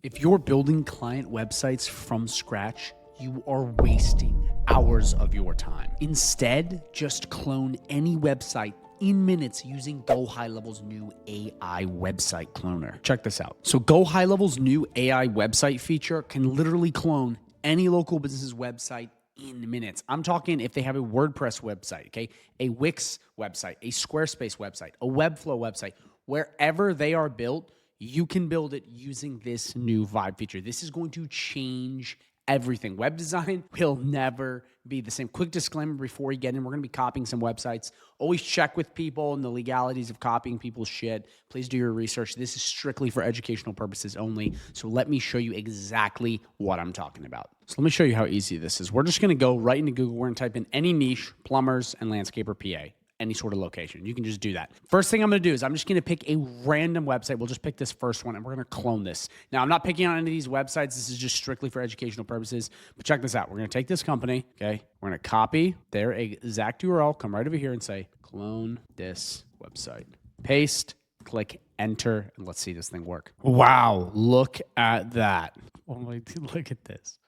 If you're building client websites from scratch, you are wasting hours of your time. Instead, just clone any website in minutes using GoHighLevel's new AI website cloner. Check this out. So GoHighLevel's new AI website feature can literally clone any local business's website in minutes. I'm talking if they have a WordPress website, okay, a Wix website, a Squarespace website, a Webflow website, wherever they are built, you can build it using this new Vibe feature. This is going to change everything. Web design will never be the same. Quick disclaimer before you get in, we're going to be copying some websites. Always check with people and the legalities of copying people's shit. Please do your research. This is strictly for educational purposes only. So let me show you exactly what I'm talking about. So let me show you how easy this is. We're just going to go right into Google. We're going to type in any niche, plumbers and landscaper PA. Any sort of location. You can just do that. First thing I'm going to do is I'm just going to pick a random website. We'll just pick this first one and we're going to clone this. Now, I'm not picking on any of these websites. This is just strictly for educational purposes. But check this out. We're going to take this company, okay? We're going to copy their exact URL, come right over here and say, clone this website. Paste, click enter, and let's see this thing work. Wow, look at that. Oh my God, look at this.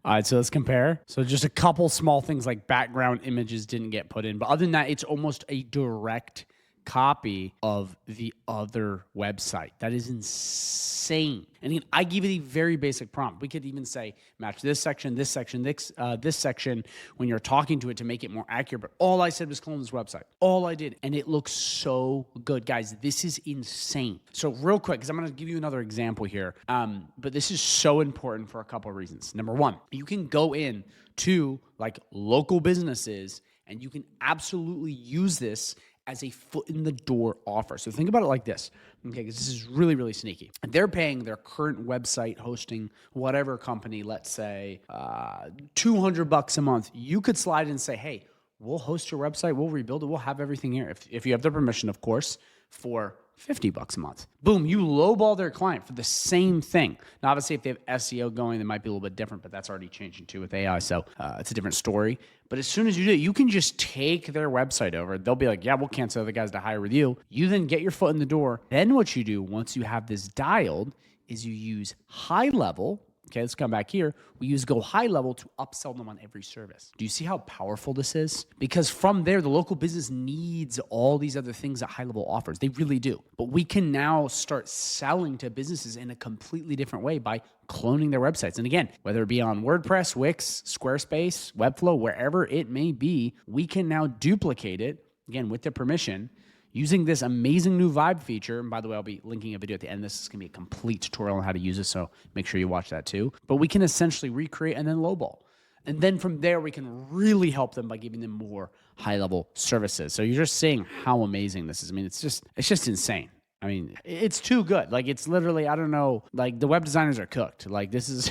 All right, so let's compare. So just a couple small things like background images didn't get put in. But other than that, it's almost a direct copy of the other website. That is insane. And again, I give it a very basic prompt. We could even say, match this section, this section, this section when you're talking to it to make it more accurate. But all I said was clone this website. All I did. And it looks so good. Guys, this is insane. So real quick, because I'm going to give you another example here. But this is so important for a couple of reasons. Number one, you can go in to like local businesses and you can absolutely use this as a foot in the door offer. So think about it like this, okay, because this is really, really sneaky. They're paying their current website hosting, whatever company, let's say $200 a month. You could slide in and say, hey, we'll host your website, we'll rebuild it, we'll have everything here. If you have their permission, of course, for $50 a month. Boom, you lowball their client for the same thing. Now, obviously, if they have SEO going, they might be a little bit different, but that's already changing too with AI, so it's a different story. But as soon as you do it, you can just take their website over. They'll be like, yeah, we'll cancel the guys to hire with you. You then get your foot in the door. Then what you do once you have this dialed is you use HighLevel. Okay, let's come back here. We use GoHighLevel to upsell them on every service. Do you see how powerful this is? Because from there, the local business needs all these other things that HighLevel offers. They really do. But we can now start selling to businesses in a completely different way by cloning their websites. And again, whether it be on WordPress, Wix, Squarespace, Webflow, wherever it may be, we can now duplicate it, again, with their permission, using this amazing new Vibe feature. And by the way, I'll be linking a video at the end. This is going to be a complete tutorial on how to use it, so make sure you watch that too. But we can essentially recreate and then lowball. And then from there, we can really help them by giving them more high-level services. So you're just seeing how amazing this is. I mean, it's just insane. I mean, it's too good. Like, it's literally, I don't know, like the web designers are cooked. Like this is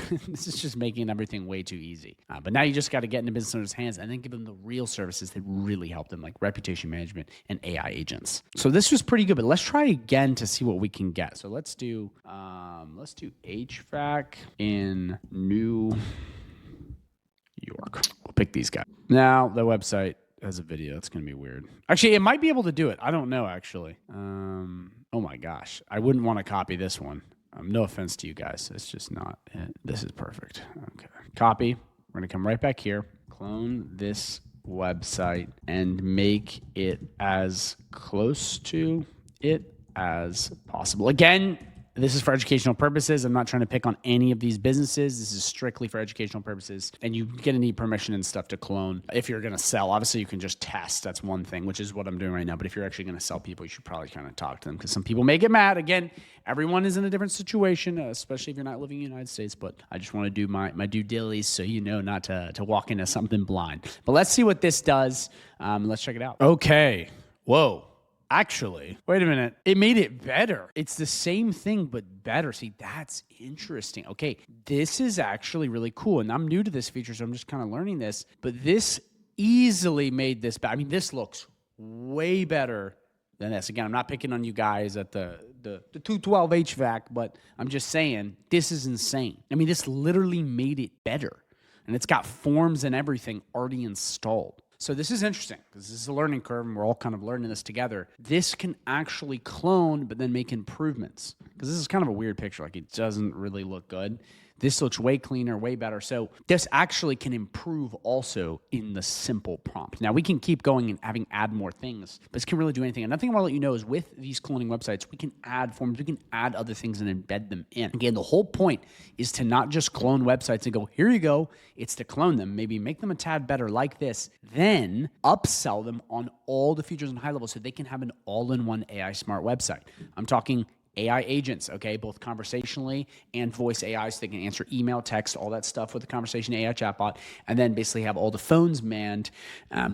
just making everything way too easy. But now you just got to get into business owners' hands and then give them the real services that really help them, like reputation management and AI agents. So this was pretty good, but let's try again to see what we can get. So let's do HVAC in New York. We'll pick these guys. Now the website has a video. It's going to be weird. Actually, it might be able to do it. I don't know, actually. Oh my gosh. I wouldn't want to copy this one. No offense to you guys. It's just not it. This is perfect. Okay. Copy. We're going to come right back here. Clone this website and make it as close to it as possible. Again, this is for educational purposes. I'm not trying to pick on any of these businesses. This is strictly for educational purposes. And you're going to need permission and stuff to clone. If you're going to sell, obviously you can just test. That's one thing, which is what I'm doing right now. But if you're actually going to sell people, you should probably kind of talk to them because some people may get mad. Again, everyone is in a different situation, especially if you're not living in the United States. But I just want to do my due diligence so you know not to walk into something blind. But let's see what this does. Let's check it out. Okay. Whoa. Actually, wait a minute. It made it better. It's the same thing, but better. See, that's interesting. Okay, this is actually really cool. And I'm new to this feature, so I'm just kind of learning this. But this easily made this better. I mean, this looks way better than this. Again, I'm not picking on you guys at the 212 HVAC, but I'm just saying, this is insane. I mean, this literally made it better. And it's got forms and everything already installed. So this is interesting because this is a learning curve and we're all kind of learning this together. This can actually clone, but then make improvements, because this is kind of a weird picture. Like, it doesn't really look good. This looks way cleaner, way better. So this actually can improve also in the simple prompt. Now, we can keep going and add more things, but this can really do anything. Another thing I want to let you know is with these cloning websites, we can add forms, we can add other things and embed them in. Again, the whole point is to not just clone websites and go, here you go. It's to clone them, maybe make them a tad better like this, then upsell them on all the features on HighLevel so they can have an all-in-one AI smart website. I'm talking AI agents, okay, both conversationally and voice AI, so they can answer email, text, all that stuff with the conversation AI chatbot, and then basically have all the phones manned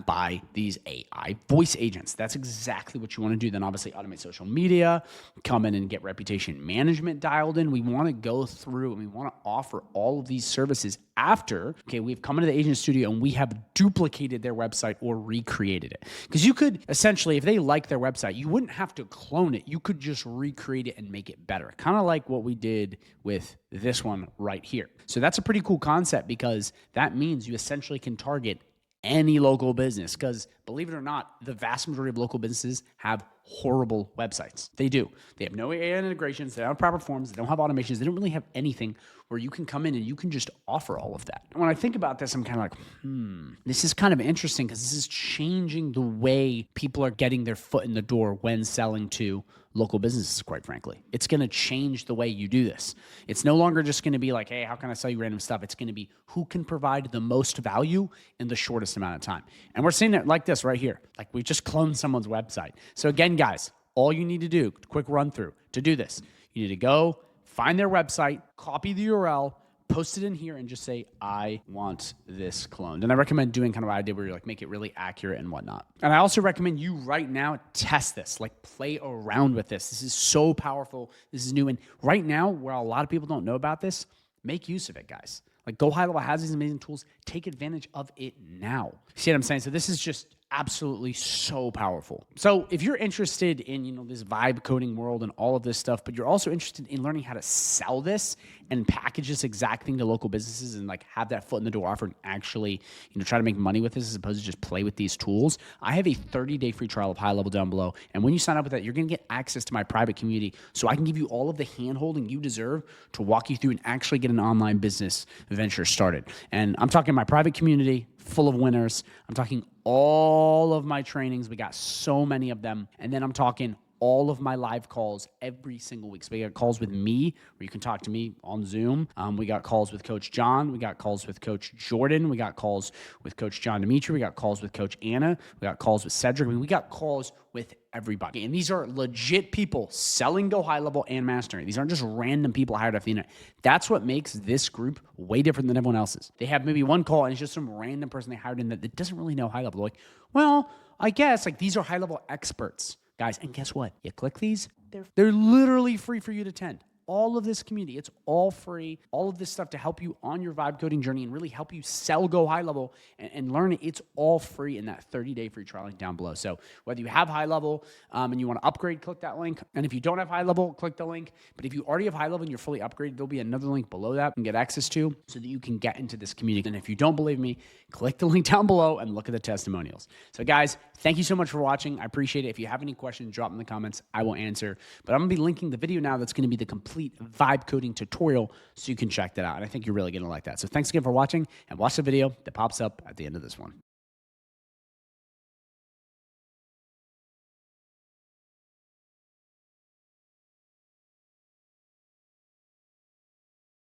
by these AI voice agents. That's exactly what you want to do. Then obviously automate social media, come in and get reputation management dialed in. We want to go through and we want to offer all of these services after, okay, we've come into the agent studio and we have duplicated their website or recreated it. Because you could essentially, if they like their website, you wouldn't have to clone it. You could just recreate it and make it better. Kind of like what we did with this one right here. So that's a pretty cool concept, because that means you essentially can target any local business, because believe it or not, the vast majority of local businesses have horrible websites. They do. They have no AI integrations. They don't have proper forms. They don't have automations. They don't really have anything where you can come in and you can just offer all of that. When I think about this, I'm kind of like, this is kind of interesting, because this is changing the way people are getting their foot in the door when selling to local businesses, quite frankly. It's going to change the way you do this. It's no longer just going to be like, hey, how can I sell you random stuff? It's going to be who can provide the most value in the shortest amount of time. And we're seeing it like this right here. Like, we just cloned someone's website. So again, guys, all you need to do, quick run through to do this, you need to go find their website, copy the URL, post it in here, and just say, I want this cloned. And I recommend doing kind of what I did, where you like make it really accurate and whatnot. And I also recommend you right now test this, like play around with this. This is so powerful. This is new. And right now, where a lot of people don't know about this, make use of it, guys. Like, GoHighLevel has these amazing tools. Take advantage of it now. See what I'm saying? So this is just absolutely so powerful. So if you're interested in, this vibe coding world and all of this stuff, but you're also interested in learning how to sell this and package this exact thing to local businesses and like have that foot in the door offer and actually, try to make money with this as opposed to just play with these tools, I have a 30-day free trial of HighLevel down below. And when you sign up with that, you're going to get access to my private community, so I can give you all of the hand-holding you deserve to walk you through and actually get an online business venture started. And I'm talking my private community full of winners. I'm talking all of my trainings. We got so many of them. And then I'm talking all of my live calls every single week. So we got calls with me where you can talk to me on Zoom. We got calls with Coach John. We got calls with Coach Jordan. We got calls with Coach John Dimitri. We got calls with Coach Anna. We got calls with Cedric. We got calls with everybody. And these are legit people selling GoHighLevel and mastering. These aren't just random people hired off the internet. That's what makes this group way different than everyone else's. They have maybe one call and it's just some random person they hired in that doesn't really know HighLevel. Like, well, I guess like these are HighLevel experts, guys. And guess what? You click these, they're literally free for you to attend. All of this community, it's all free. All of this stuff to help you on your vibe coding journey and really help you sell GoHighLevel and learn it. It's all free in that 30-day free trial link down below. So whether you have HighLevel and you want to upgrade, click that link. And if you don't have HighLevel, click the link. But if you already have HighLevel and you're fully upgraded, there'll be another link below that you can get access to so that you can get into this community. And if you don't believe me, click the link down below and look at the testimonials. So guys, thank you so much for watching. I appreciate it. If you have any questions, drop them in the comments. I will answer. But I'm going to be linking the video now that's going to be the complete vibe coding tutorial so you can check that out. And I think you're really going to like that. So thanks again for watching, and watch the video that pops up at the end of this one.